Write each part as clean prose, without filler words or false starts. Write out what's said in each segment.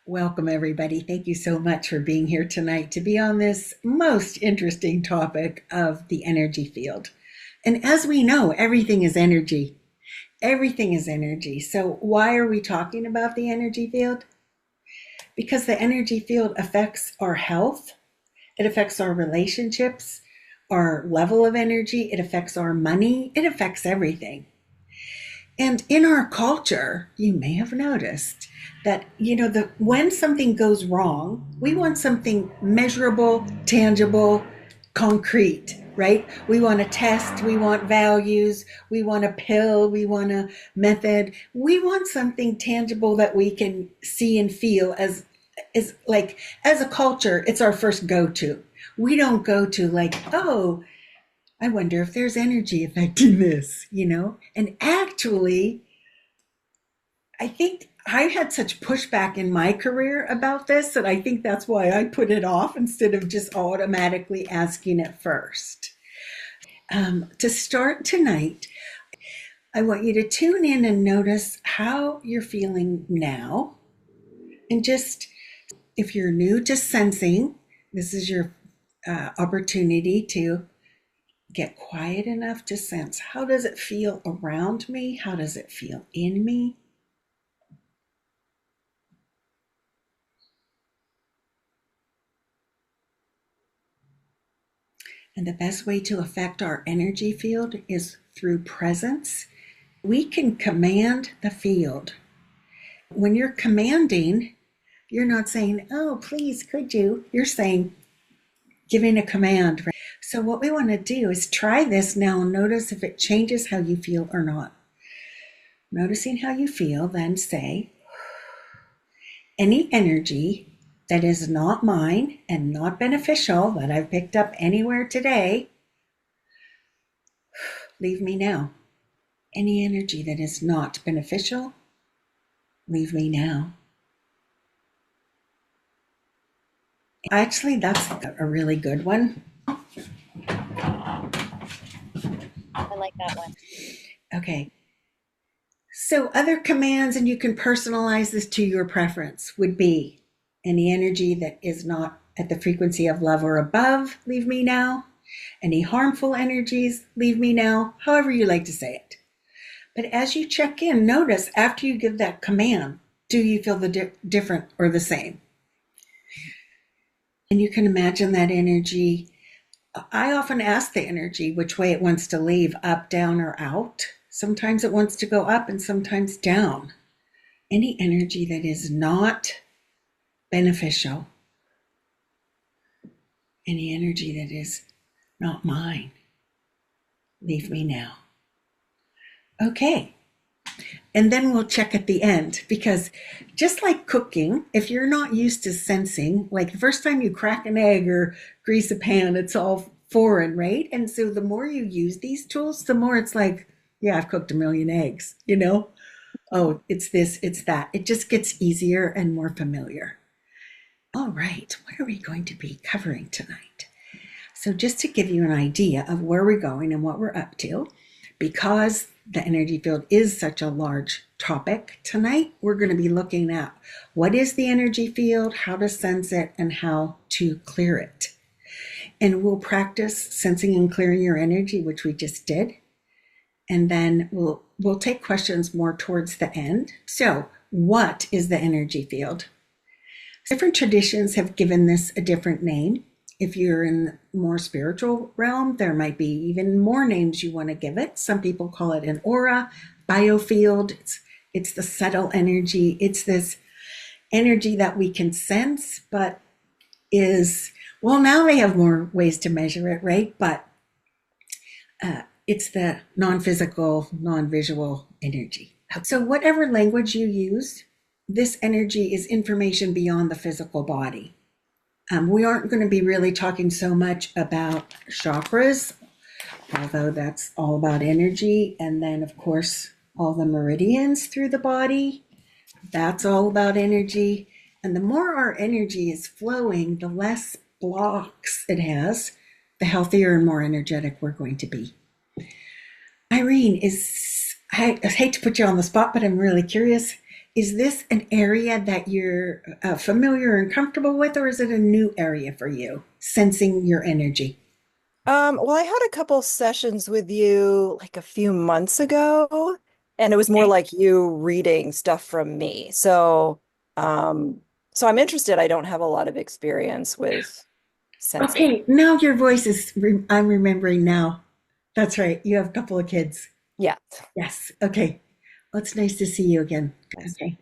Welcome, everybody. Thank you so much for being here tonight to be on this most interesting topic of the energy field. And as we know, everything is energy. Everything is energy. So, why are we talking about the energy field? Because the energy field affects our health, it affects our relationships, our level of energy, it affects our money, it affects everything. And in our culture, you may have noticed that when something goes wrong, we want something measurable, tangible, concrete, right? We want a test, we want values, we want a pill, we want a method. We want something tangible that we can see and feel as a culture, it's our first go-to. We don't go to like, oh, I wonder if there's energy affecting this. And actually, I think I had such pushback in my career about this that I think that's why I put it off instead of just automatically asking it first. To start tonight, I want you to tune in and notice how you're feeling now. And just if you're new to sensing, this is your opportunity to get quiet enough to sense, how does it feel around me? How does it feel in me? And the best way to affect our energy field is through presence. We can command the field. When you're commanding, you're not saying, oh, please, could you? You're saying, giving a command. Right? So, what we want to do is try this now and notice if it changes how you feel or not. Noticing how you feel, then say, any energy that is not mine and not beneficial that I've picked up anywhere today, leave me now. Any energy that is not beneficial, leave me now. Actually, that's a really good one. I like that one. Okay. So, other commands, and you can personalize this to your preference, would be any energy that is not at the frequency of love or above, leave me now. Any harmful energies, leave me now, however you like to say it. But as you check in, notice after you give that command, do you feel the different or the same? And you can imagine that energy. I often ask the energy which way it wants to leave, up, down, or out. Sometimes it wants to go up and sometimes down. Any energy that is not beneficial, any energy that is not mine, leave me now. Okay. And then we'll check at the end because just like cooking, if you're not used to sensing, like the first time you crack an egg or grease a pan, it's all foreign, right? And so the more you use these tools, the more it's like, yeah, I've cooked a million eggs. Oh, it's this, it's that. It just gets easier and more familiar. All right, what are we going to be covering tonight? So, just to give you an idea of where we're going and what we're up to, because the energy field is such a large topic, tonight we're going to be looking at what is the energy field, how to sense it, and how to clear it. And we'll practice sensing and clearing your energy, which we just did. And then we'll take questions more towards the end. So, what is the energy field? Different traditions have given this a different name. If you're in the more spiritual realm, there might be even more names you want to give it. Some people call it an aura, biofield. It's the subtle energy. It's this energy that we can sense, but well, now they have more ways to measure it, right? But it's the non-physical, non-visual energy. So whatever language you use, this energy is information beyond the physical body. We aren't going to be really talking so much about chakras, although that's all about energy. And then, of course, all the meridians through the body, that's all about energy. And the more our energy is flowing, the less blocks it has, the healthier and more energetic we're going to be. Irene, I hate to put you on the spot, but I'm really curious. Is this an area that you're familiar and comfortable with, or is it a new area for you, sensing your energy? Well, I had a couple sessions with you like a few months ago, and it was more Okay. like you reading stuff from me. Um, so I'm interested. I don't have a lot of experience with sensing. Okay, now your voice is, I'm remembering now. That's right. You have a couple of kids. Yeah. Yes. Okay. Well, it's nice to see you again. Nice. Okay.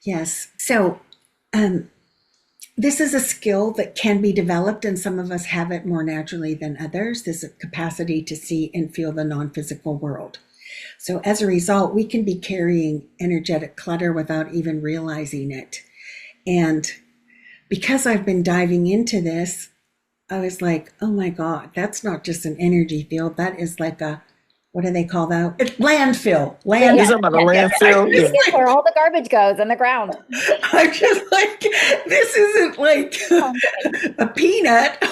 Yes. So, um, this is a skill that can be developed, and some of us have it more naturally than others. This capacity to see and feel the non physical world. So, as a result, we can be carrying energetic clutter without even realizing it. And because I've been diving into this, I was like, oh my God, that's not just an energy field. That is like a, what do they call that? It's landfill. Yeah, You're yeah, talking about a yeah, yeah. I'm landfill? just Yeah. It's like, where all the garbage goes in the ground. I'm just like, this isn't like Oh, I'm kidding. a peanut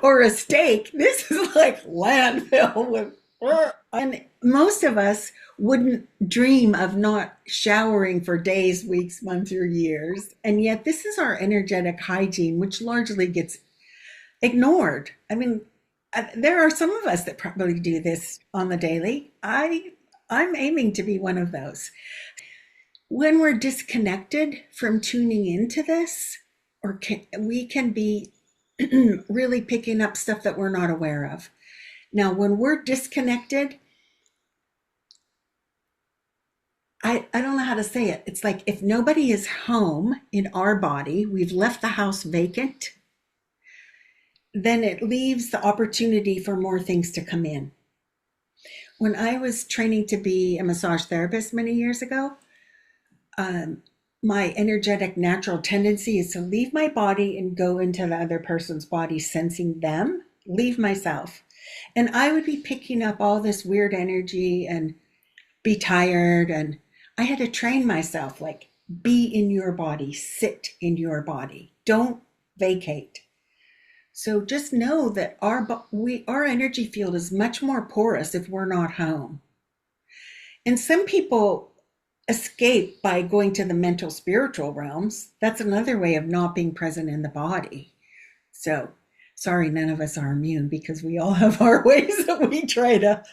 or a steak. This is like landfill with, and most of us wouldn't dream of not showering for days, weeks, months, or years. And yet, this is our energetic hygiene, which largely gets ignored. I mean, there are some of us that probably do this on the daily. I'm aiming to be one of those. When we're disconnected from tuning into this, we can be really picking up stuff that we're not aware of. Now, when we're disconnected, I don't know how to say it. It's like if nobody is home in our body, we've left the house vacant, then it leaves the opportunity for more things to come in. When I was training to be a massage therapist many years ago, um, my energetic natural tendency is to leave my body and go into the other person's body, sensing them, leave myself. And I would be picking up all this weird energy and be tired. And I had to train myself like, be in your body, sit in your body, don't vacate. So just know that our energy field is much more porous if we're not home. And some people escape by going to the mental spiritual realms. That's another way of not being present in the body. So, sorry, none of us are immune because we all have our ways that we try to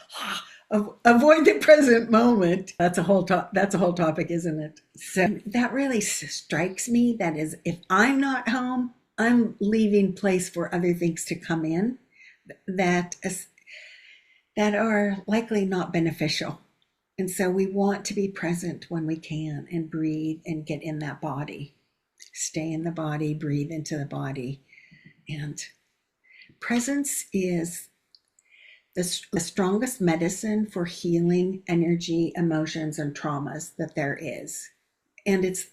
avoid the present moment. That's a whole topic, isn't it? So that really strikes me. That is, if I'm not home, I'm leaving place for other things to come in that that are likely not beneficial. And so we want to be present when we can and breathe and get in that body. Stay in the body, breathe into the body. And presence is the strongest medicine for healing energy, emotions, and traumas that there is. And it's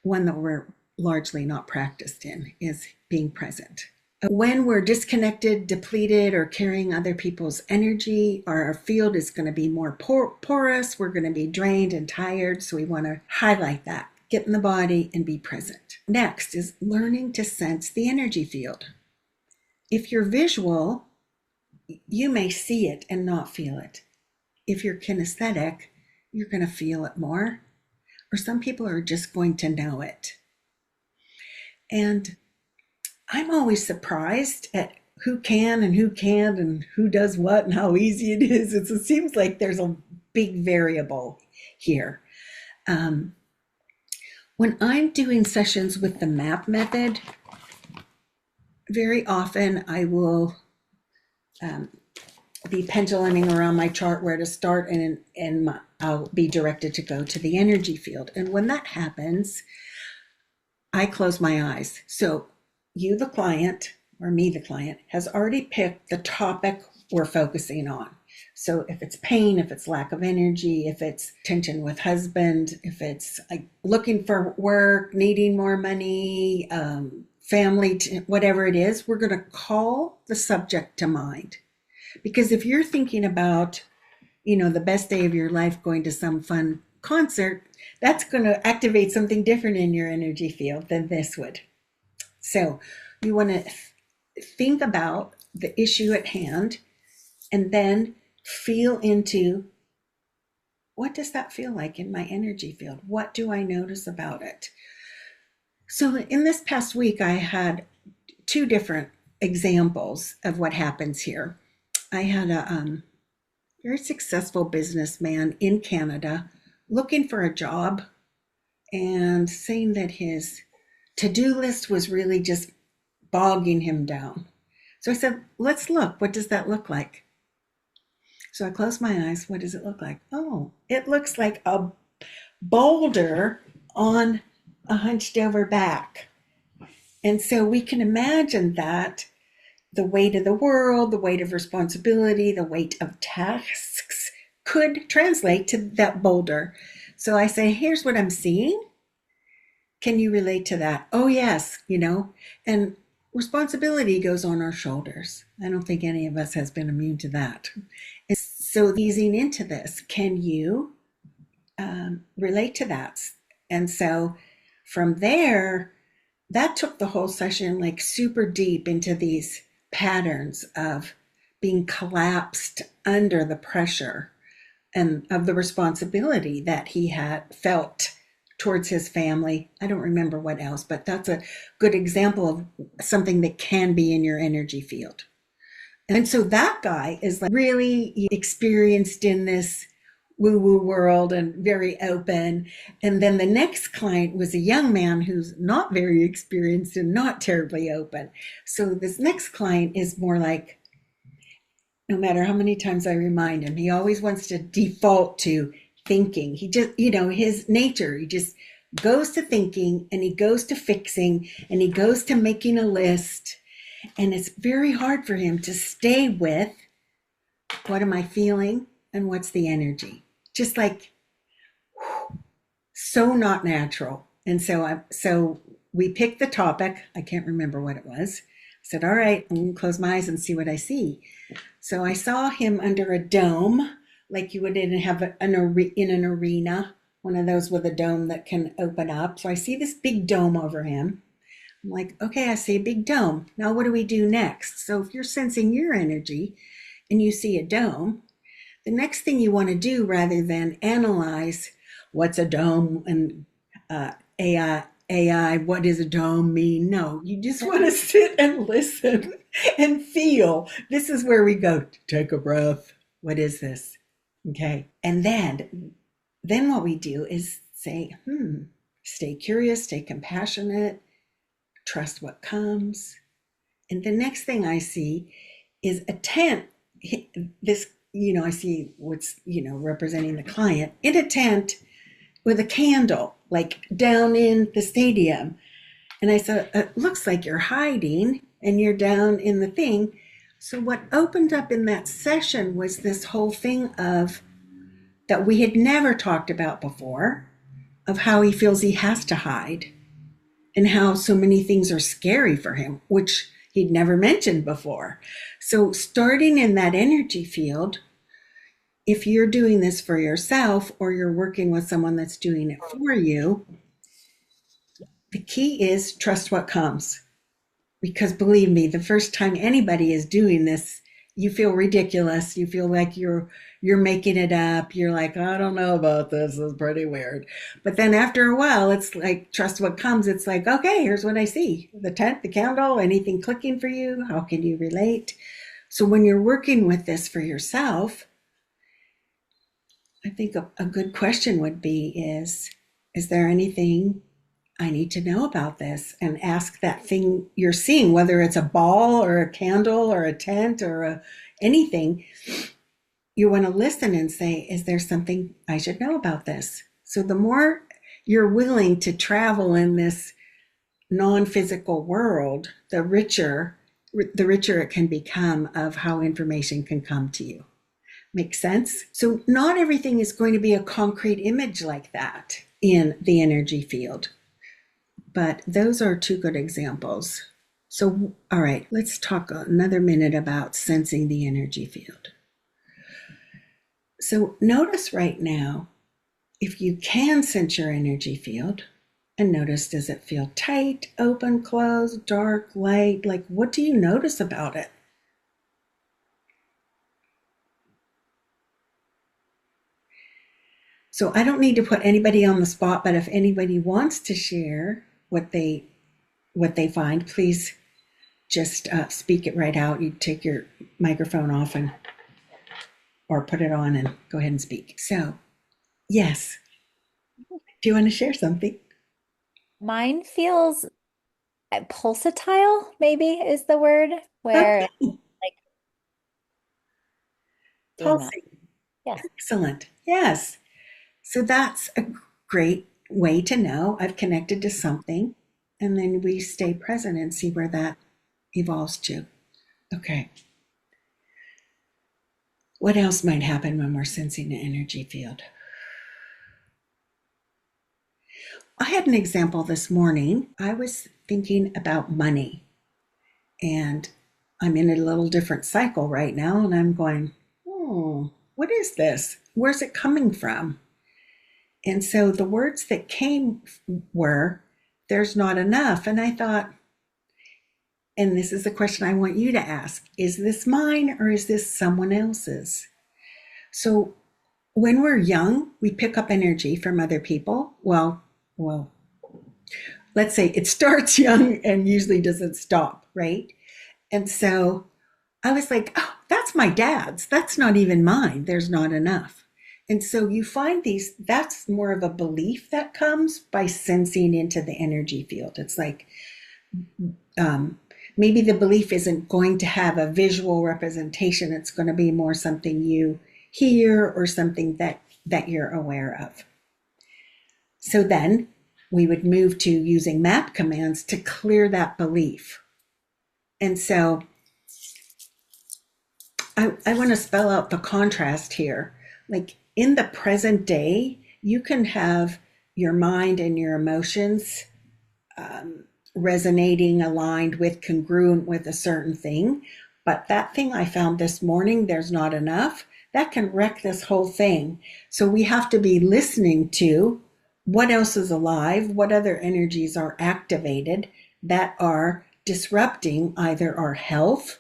one that we're largely not practiced in is being present. When we're disconnected, depleted, or carrying other people's energy, our field is going to be more porous. We're going to be drained and tired. So we want to highlight that. Get in the body and be present. Next is learning to sense the energy field. If you're visual, you may see it and not feel it. If you're kinesthetic, you're going to feel it more. Or some people are just going to know it. And I'm always surprised at who can and who can't and who does what and how easy it is. It seems like there's a big variable here. Um, when I'm doing sessions with the MAP method, very often I will um, be penduluming around my chart where to start, and I'll be directed to go to the energy field. And when that happens, I close my eyes. So you, the client, or me, the client, has already picked the topic we're focusing on. So if it's pain, if it's lack of energy, if it's tension with husband, if it's like looking for work, needing more money, family, whatever it is, we're going to call the subject to mind. Because if you're thinking about, the best day of your life going to some fun concert, that's going to activate something different in your energy field than this would. So you want to think about the issue at hand and then feel into what does that feel like in my energy field? What do I notice about it? So in this past week, I had two different examples of what happens here. I had a very successful businessman in Canada looking for a job and saying that his to-do list was really just bogging him down. So I said, let's look. What does that look like? So I closed my eyes. What does it look like? Oh, it looks like a boulder on a hunched over back. And so we can imagine that the weight of the world, the weight of responsibility, the weight of tasks could translate to that boulder. So I say, here's what I'm seeing. Can you relate to that? Oh, yes, and responsibility goes on our shoulders. I don't think any of us has been immune to that. And so easing into this, can you relate to that? And so from there, that took the whole session like super deep into these patterns of being collapsed under the pressure and of the responsibility that he had felt towards his family. I don't remember what else, but that's a good example of something that can be in your energy field. And so that guy is like really experienced in this woo-woo world and very open. And then the next client was a young man who's not very experienced and not terribly open. So this next client is more like, no matter how many times I remind him, he always wants to default to thinking. He just, his nature, he just goes to thinking and he goes to fixing and he goes to making a list. And it's very hard for him to stay with what am I feeling and what's the energy. Just like so not natural. And so we picked the topic. I can't remember what it was. I said, all right, I'm going to close my eyes and see what I see. So I saw him under a dome, like you would in an arena, one of those with a dome that can open up. So I see this big dome over him. I'm like, okay, I see a big dome. Now what do we do next? So if you're sensing your energy and you see a dome, the next thing you want to do, rather than analyze what's a dome and AI, what does a dome mean? No, you just want to sit and listen and feel. This is where we go, take a breath. What is this? Okay. And then what we do is say, stay curious, stay compassionate, trust what comes. And the next thing I see is a tent. This, I see what's, representing the client in a tent with a candle, like down in the stadium. And I said, it looks like you're hiding and you're down in the thing. So what opened up in that session was this whole thing of that we had never talked about before, of how he feels he has to hide and how so many things are scary for him, which he'd never mentioned before. So starting in that energy field, if you're doing this for yourself or you're working with someone that's doing it for you, the key is trust what comes. Because believe me, the first time anybody is doing this, you feel ridiculous. You feel like you're making it up. You're like, I don't know about this. This is pretty weird. But then after a while, it's like trust what comes. It's like, okay, here's what I see. The tent, the candle, anything clicking for you? How can you relate? So when you're working with this for yourself, I think a good question would be is there anything I need to know about this? And ask that thing you're seeing, whether it's a ball or a candle or a tent or anything, you want to listen and say, is there something I should know about this? So the more you're willing to travel in this non-physical world, the richer it can become of how information can come to you. Make sense? So not everything is going to be a concrete image like that in the energy field. But those are two good examples. So, all right, let's talk another minute about sensing the energy field. So notice right now, if you can sense your energy field, and notice, does it feel tight, open, closed, dark, light? Like, what do you notice about it? So I don't need to put anybody on the spot, but if anybody wants to share what they find, please just speak it right out. You take your microphone off and or put it on and go ahead and speak. So, yes. Do you want to share something? Mine feels pulsatile, maybe is the word, where Okay. like doing that. Pulsing. Yes. Excellent. Yes. So that's a great way to know I've connected to something. And then we stay present and see where that evolves to. Okay. What else might happen when we're sensing an energy field? I had an example this morning. I was thinking about money, and I'm in a little different cycle right now, and I'm going, what is this? Where's it coming from? And so the words that came were, there's not enough. And I thought, and this is the question I want you to ask, is this mine or is this someone else's? So when we're young, we pick up energy from other people. Well, let's say it starts young and usually doesn't stop, right? And so I was like, oh, that's my dad's. That's not even mine. There's not enough. And so you find these, that's more of a belief that comes by sensing into the energy field. It's like maybe the belief isn't going to have a visual representation. It's going to be more something you hear or something that you're aware of. So then we would move to using map commands to clear that belief. And so I want to spell out the contrast here. Like in the present day, you can have your mind and your emotions resonating, aligned with, congruent with a certain thing. But that thing I found this morning, there's not enough, that can wreck this whole thing. So we have to be listening to what else is alive, what other energies are activated that are disrupting either our health,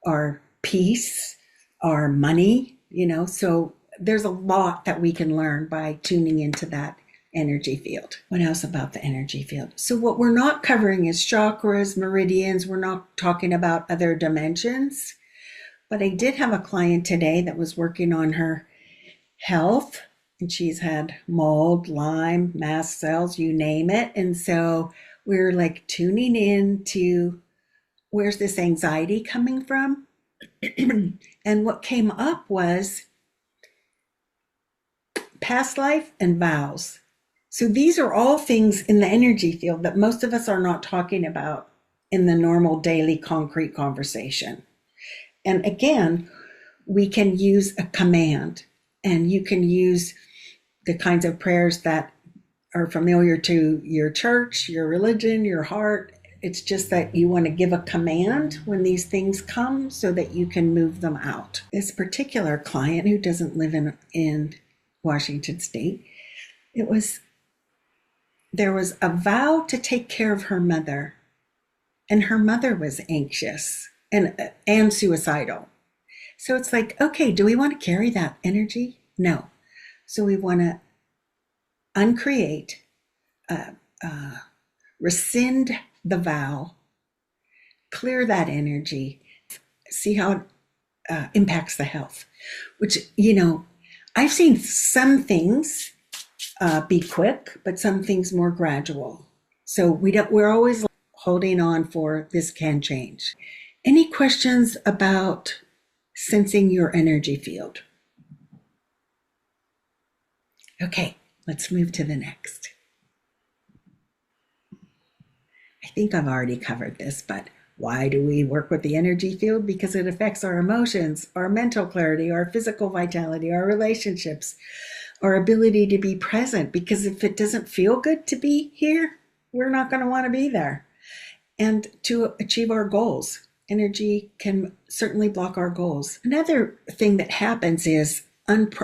our peace, our money, so there's a lot that we can learn by tuning into that energy field. What else about the energy field? So what we're not covering is chakras, meridians. We're not talking about other dimensions. But I did have a client today that was working on her health, and she's had mold, Lyme, mast cells, you name it. And so we're like tuning in to where's this anxiety coming from? And what came up was past life and vows. So these are all things in the energy field that most of us are not talking about in the normal daily concrete conversation. And again, we can use a command, and you can use the kinds of prayers that are familiar to your church, your religion, your heart. It's just that you want to give a command when these things come so that you can move them out. This particular client who doesn't live in Washington State, there was a vow to take care of her mother, and her mother was anxious and suicidal. So it's like, okay, do we want to carry that energy? No. So we want to uncreate, rescind the vow, clear that energy, see how it impacts the health. Which, I've seen some things be quick, but some things more gradual. So we're always holding on for this can change. Any questions about sensing your energy field? Okay, let's move to the next. I think I've already covered this, but why do we work with the energy field? Because it affects our emotions, our mental clarity, our physical vitality, our relationships, our ability to be present. Because if it doesn't feel good to be here, we're not going to want to be there. And to achieve our goals, energy can certainly block our goals. Another thing that happens is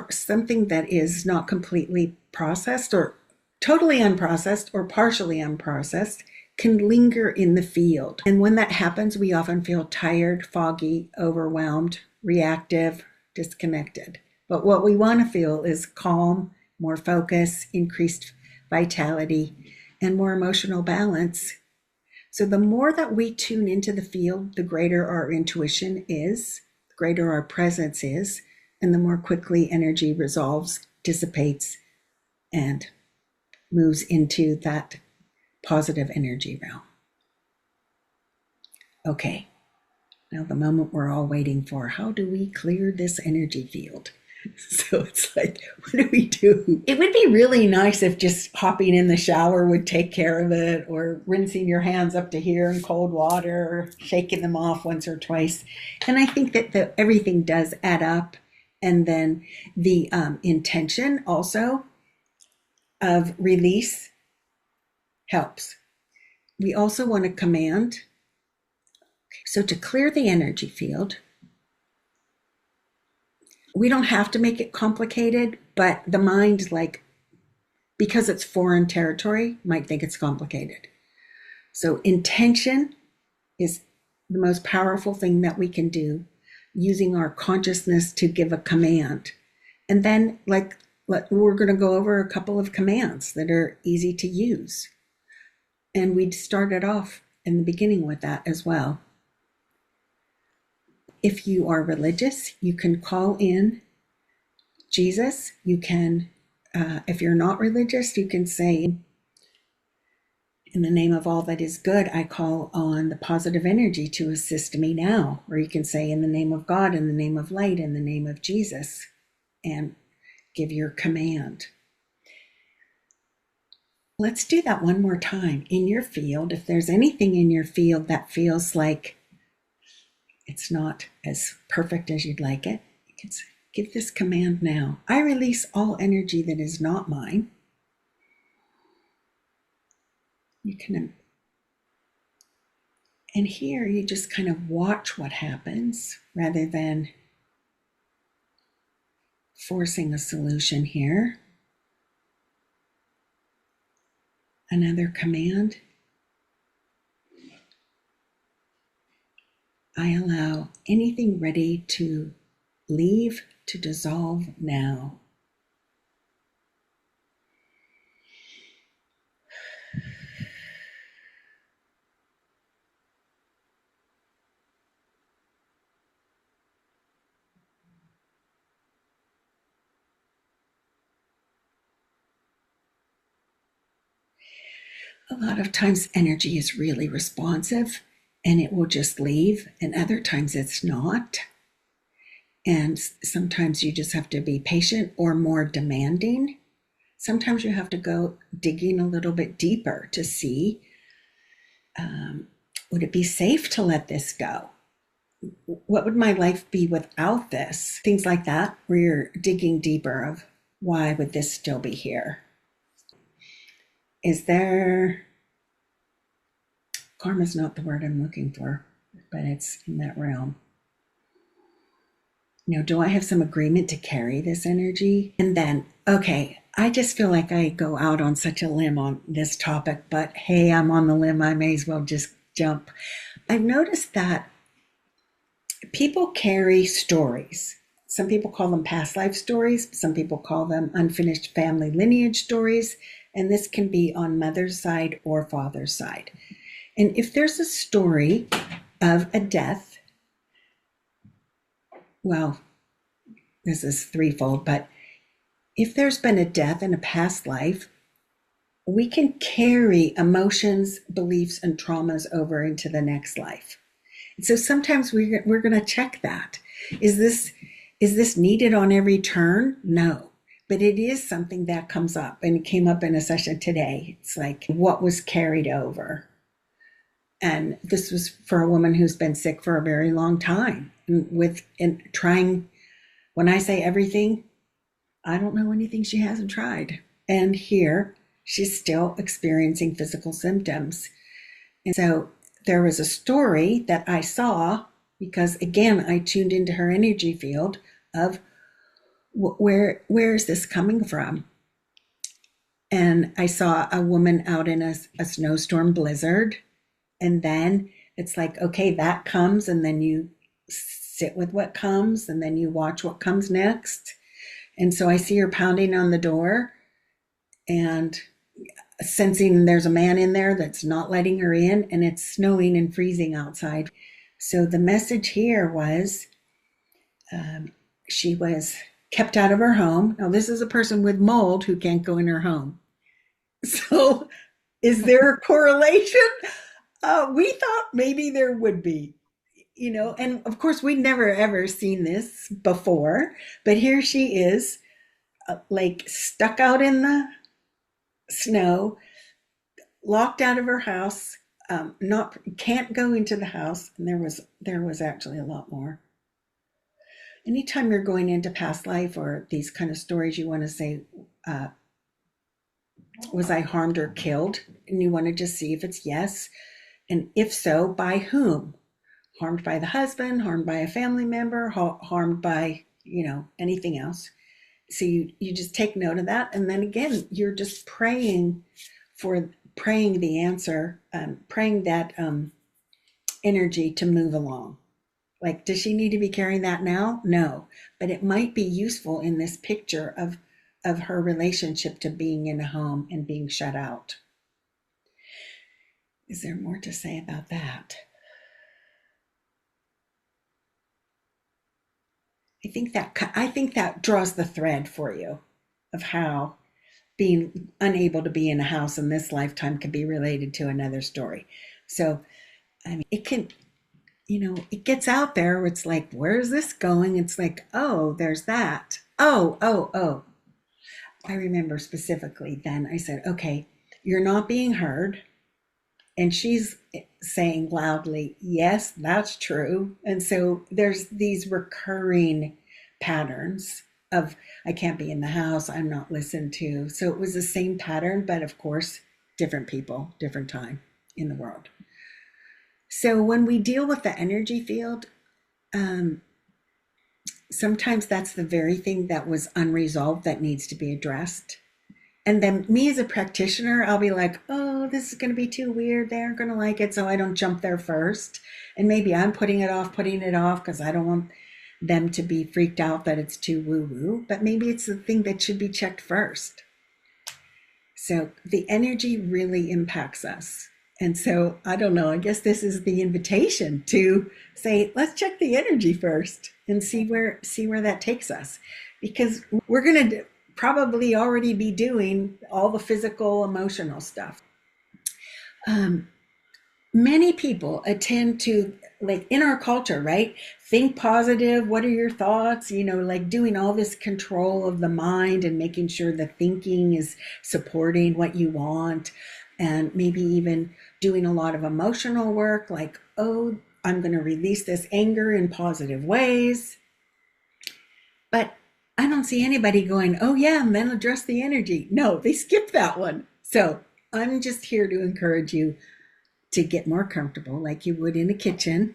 something that is not completely processed or totally unprocessed or partially unprocessed can linger in the field. And when that happens, we often feel tired, foggy, overwhelmed, reactive, disconnected. But what we want to feel is calm more focus, increased vitality, and more emotional balance. So the more that we tune into the field, the greater our intuition is, the greater our presence is, and the more quickly energy resolves, dissipates, and moves into that positive energy realm. Okay, now the moment we're all waiting for. How do we clear this energy field? So it's like, what do we do? It would be really nice if just hopping in the shower would take care of it, or rinsing your hands up to here in cold water, shaking them off once or twice. And I think that everything does add up. And then the intention also of release helps. We also want to command. So to clear the energy field, we don't have to make it complicated, but the mind, like, because it's foreign territory, might think it's complicated. So intention is the most powerful thing that we can do, using our consciousness to give a command. And then, we're going to go over a couple of commands that are easy to use. And we started off in the beginning with that as well. If you are religious, you can call in Jesus. You can, if you're not religious, you can say, in the name of all that is good, I call on the positive energy to assist me now. Or you can say, in the name of God, in the name of light, in the name of Jesus, and give your command. Let's do that one more time. In your field, if there's anything in your field that feels like it's not as perfect as you'd like it, you can give this command now. I release all energy that is not mine. You can, and here you just kind of watch what happens rather than forcing a solution here. Another command. I allow anything ready to leave to dissolve now. A lot of times energy is really responsive and it will just leave, and other times it's not. And sometimes you just have to be patient or more demanding. Sometimes you have to go digging a little bit deeper to see, would it be safe to let this go? What would my life be without this? Things like that, where you're digging deeper of, why would this still be here? Is there, karma's not the word I'm looking for, but it's in that realm. Do I have some agreement to carry this energy? And then, okay, I just feel like I go out on such a limb on this topic, but hey, I'm on the limb, I may as well just jump. I've noticed that people carry stories. Some people call them past life stories. Some people call them unfinished family lineage stories. And this can be on mother's side or father's side. And if there's a story of a death, well, this is threefold, but if there's been a death in a past life, we can carry emotions, beliefs, and traumas over into the next life. And so sometimes we're going to check that. Is this needed on every turn? No, but it is something that comes up, and it came up in a session today. It's like, what was carried over? And this was for a woman who's been sick for a very long time, and trying, when I say everything, I don't know anything she hasn't tried. And here she's still experiencing physical symptoms. And so there was a story that I saw, because again, I tuned into her energy field of where is this coming from? And I saw a woman out in a snowstorm blizzard. And then it's like, okay, that comes, and then you sit with what comes, and then you watch what comes next. And so I see her pounding on the door and sensing there's a man in there that's not letting her in, and it's snowing and freezing outside. So the message here was she was kept out of her home. Now, this is a person with mold who can't go in her home. So, is there a correlation? We thought maybe there would be, and of course, we'd never ever seen this before, but here she is, like stuck out in the snow, locked out of her house, not can't go into the house, and there was actually a lot more. Anytime you're going into past life or these kind of stories, you want to say, uh, was I harmed or killed? And you want to just see if it's yes. And if so, by whom? Harmed by the husband, harmed by a family member, harmed by, anything else. So you just take note of that. And then again, you're just praying the answer, praying that energy to move along. Like, does she need to be carrying that now? No, but it might be useful in this picture of her relationship to being in a home and being shut out. Is there more to say about that? I think that draws the thread for you of how being unable to be in a house in this lifetime can be related to another story. So, I mean, it gets out there where it's like, where's this going? It's like, oh, there's that. Oh, oh, oh. I remember specifically then I said, okay, you're not being heard. And she's saying loudly, yes, that's true. And so there's these recurring patterns of, I can't be in the house, I'm not listened to. So it was the same pattern, but of course, different people, different time in the world. So when we deal with the energy field, um, sometimes that's the very thing that was unresolved that needs to be addressed. And then me as a practitioner, I'll be like, oh, this is going to be too weird. They aren't going to like it. So I don't jump there first. And maybe I'm putting it off because I don't want them to be freaked out that it's too woo woo. But maybe it's the thing that should be checked first. So the energy really impacts us. And so I don't know, I guess this is the invitation to say, let's check the energy first and see where that takes us. Because we're going to probably already be doing all the physical, emotional stuff. Many people attend to, like in our culture, right? Think positive. What are your thoughts? Like doing all this control of the mind and making sure the thinking is supporting what you want. And maybe even doing a lot of emotional work, like, oh, I'm going to release this anger in positive ways. But I don't see anybody going, oh, yeah, and then address the energy. No, they skip that one. So I'm just here to encourage you to get more comfortable, like you would in a kitchen,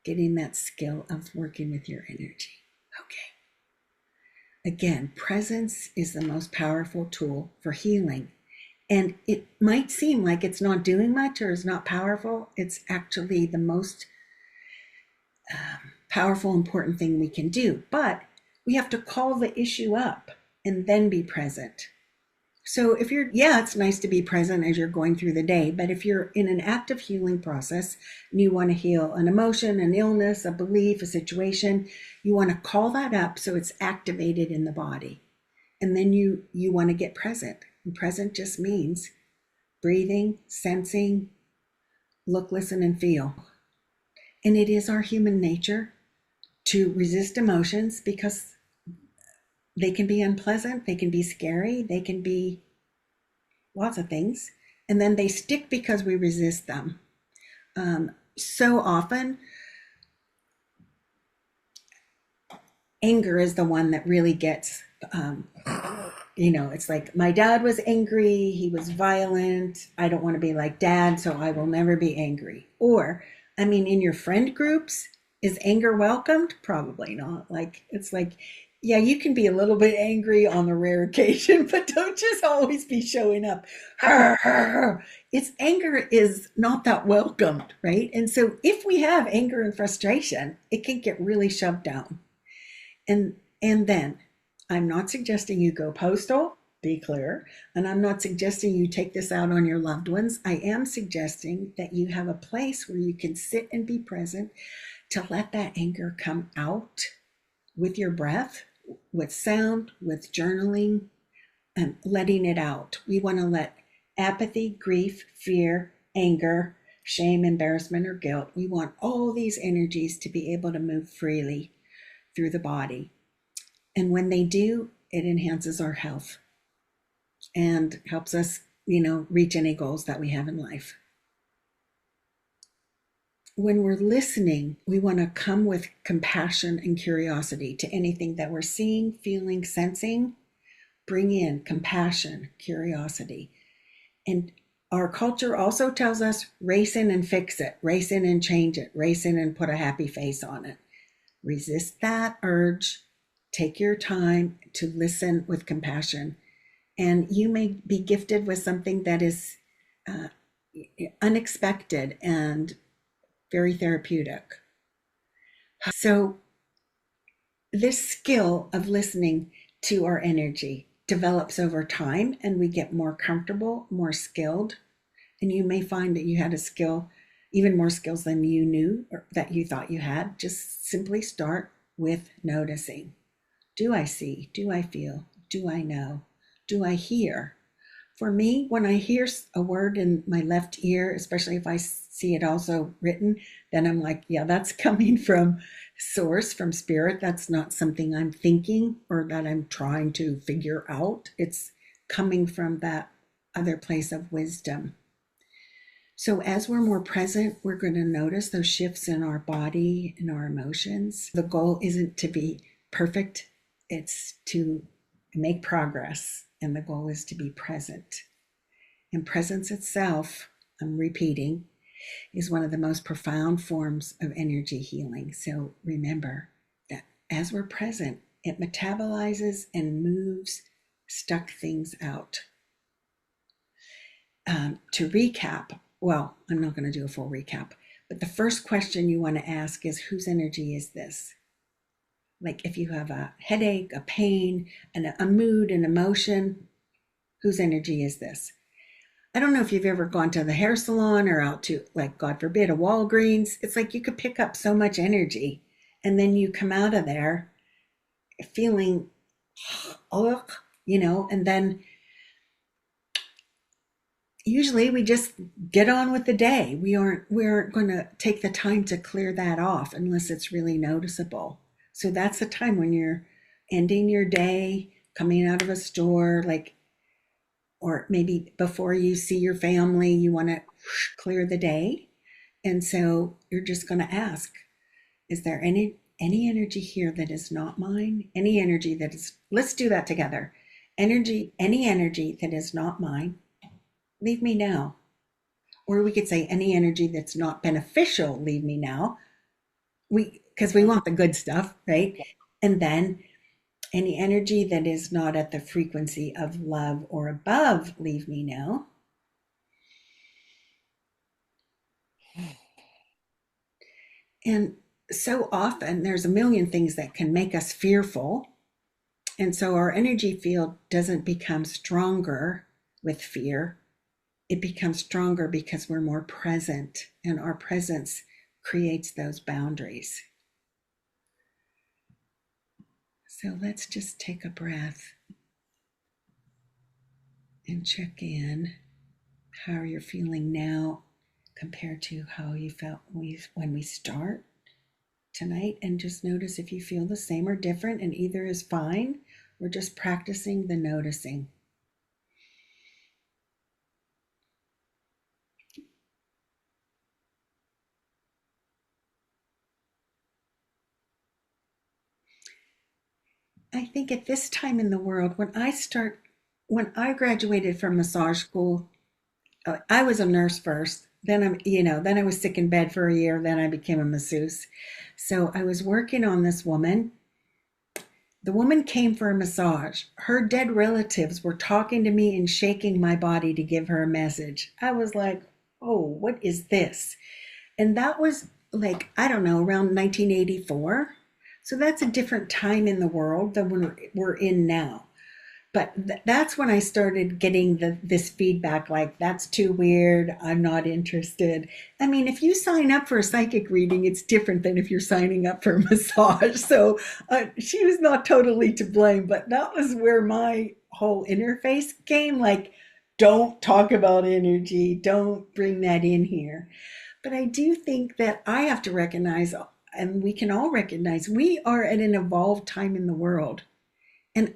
getting that skill of working with your energy. Okay. Again, presence is the most powerful tool for healing. And it might seem like it's not doing much or is not powerful. It's actually the most powerful, important thing we can do. But we have to call the issue up and then be present. So it's nice to be present as you're going through the day, but if you're in an active healing process and you want to heal an emotion, an illness, a belief, a situation, you want to call that up so it's activated in the body. And then you want to get present. And present just means breathing, sensing, look, listen, and feel. And it is our human nature to resist emotions because they can be unpleasant, they can be scary, they can be lots of things. And then they stick because we resist them. So often, anger is the one that really gets, it's like, my dad was angry, he was violent, I don't want to be like dad, so I will never be angry. Or, in your friend groups, is anger welcomed? Probably not. Like, it's like, yeah, you can be a little bit angry on the rare occasion, but don't just always be showing up. It's anger is not that welcomed, right? And so if we have anger and frustration, it can get really shoved down. And And then I'm not suggesting you go postal, be clear, and I'm not suggesting you take this out on your loved ones. I am suggesting that you have a place where you can sit and be present to let that anger come out with your breath, with sound, with journaling, and letting it out. We want to let apathy, grief, fear, anger, shame, embarrassment, or guilt, we want all these energies to be able to move freely through the body. And when they do, it enhances our health and helps us, reach any goals that we have in life. When we're listening, we want to come with compassion and curiosity to anything that we're seeing, feeling, sensing. Bring in compassion, curiosity. And our culture also tells us race in and fix it, race in and change it, race in and put a happy face on it. Resist that urge. Take your time to listen with compassion. And you may be gifted with something that is unexpected and very therapeutic. So, this skill of listening to our energy develops over time, and we get more comfortable, more skilled. And you may find that you had a skill, even more skills than you knew or that you thought you had. Just simply start with noticing. Do I see? Do I feel? Do I know? Do I hear? For me, when I hear a word in my left ear, especially if I see it also written, then I'm like, yeah, that's coming from source, from spirit. That's not something I'm thinking or that I'm trying to figure out. It's coming from that other place of wisdom. So as we're more present, we're going to notice those shifts in our body and our emotions. The goal isn't to be perfect, it's to make progress. And the goal is to be present. And presence itself, I'm repeating, is one of the most profound forms of energy healing. So remember that as we're present, it metabolizes and moves stuck things out. To recap, well, I'm not going to do a full recap, but the first question you want to ask is, whose energy is this? Like if you have a headache, a pain, a mood, an emotion, whose energy is this? I don't know if you've ever gone to the hair salon or out to, like, God forbid, a Walgreens. It's like you could pick up so much energy and then you come out of there feeling, ugh, and then usually we just get on with the day. We aren't going to take the time to clear that off unless it's really noticeable. So that's the time when you're ending your day, coming out of a store, like, or maybe before you see your family, you want to clear the day. And so you're just going to ask, is there any energy here that is not mine? Any energy that is, let's do that together. Any energy that is not mine, leave me now. Or we could say any energy that's not beneficial, leave me now. Because we want the good stuff, right? And then any energy that is not at the frequency of love or above, leave me now. And so often there's a million things that can make us fearful. And so our energy field doesn't become stronger with fear. It becomes stronger because we're more present, and our presence creates those boundaries. So let's just take a breath and check in how you're feeling now compared to how you felt when we start tonight, and just notice if you feel the same or different, and either is fine. We're just practicing the noticing. I think at this time in the world, when I graduated from massage school, I was a nurse first. Then I was sick in bed for a year. Then I became a masseuse. So I was working on this woman. The woman came for a massage. Her dead relatives were talking to me and shaking my body to give her a message. I was like, oh, what is this? And that was, like, I don't know, around 1984. So that's a different time in the world than when we're in now. But that's when I started getting this feedback like, that's too weird. I'm not interested. I mean, if you sign up for a psychic reading, it's different than if you're signing up for a massage. So she was not totally to blame, but that was where my whole interface came like, don't talk about energy, don't bring that in here. But I do think that I have to recognize, and we can all recognize, we are at an evolved time in the world. And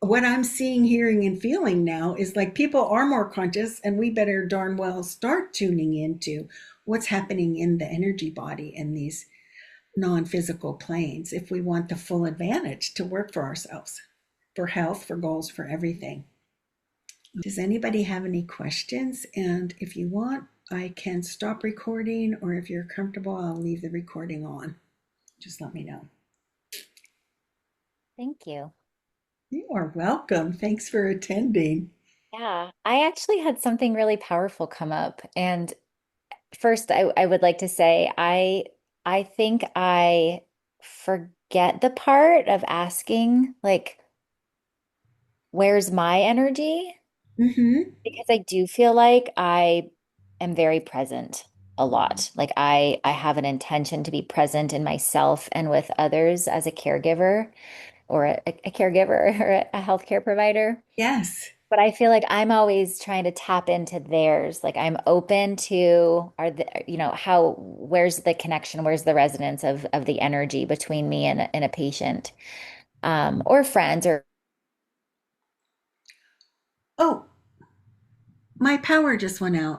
what I'm seeing, hearing, and feeling now is like people are more conscious, and we better darn well start tuning into what's happening in the energy body and these non physical planes if we want the full advantage to work for ourselves, for health, for goals, for everything. Does anybody have any questions? And if you want, I can stop recording, or if you're comfortable, I'll leave the recording on. Just let me know. Thank you. You are welcome. Thanks for attending. Yeah, I actually had something really powerful come up. And first, I would like to say I think I forget the part of asking, like, where's my energy? Mm-hmm. Because I do feel like I am very present a lot. Like I have an intention to be present in myself and with others as a caregiver or a caregiver or a healthcare provider. Yes. But I feel like I'm always trying to tap into theirs. Like I'm open to how where's the connection, where's the resonance of the energy between me and a patient, or friends or Oh, my power just went out.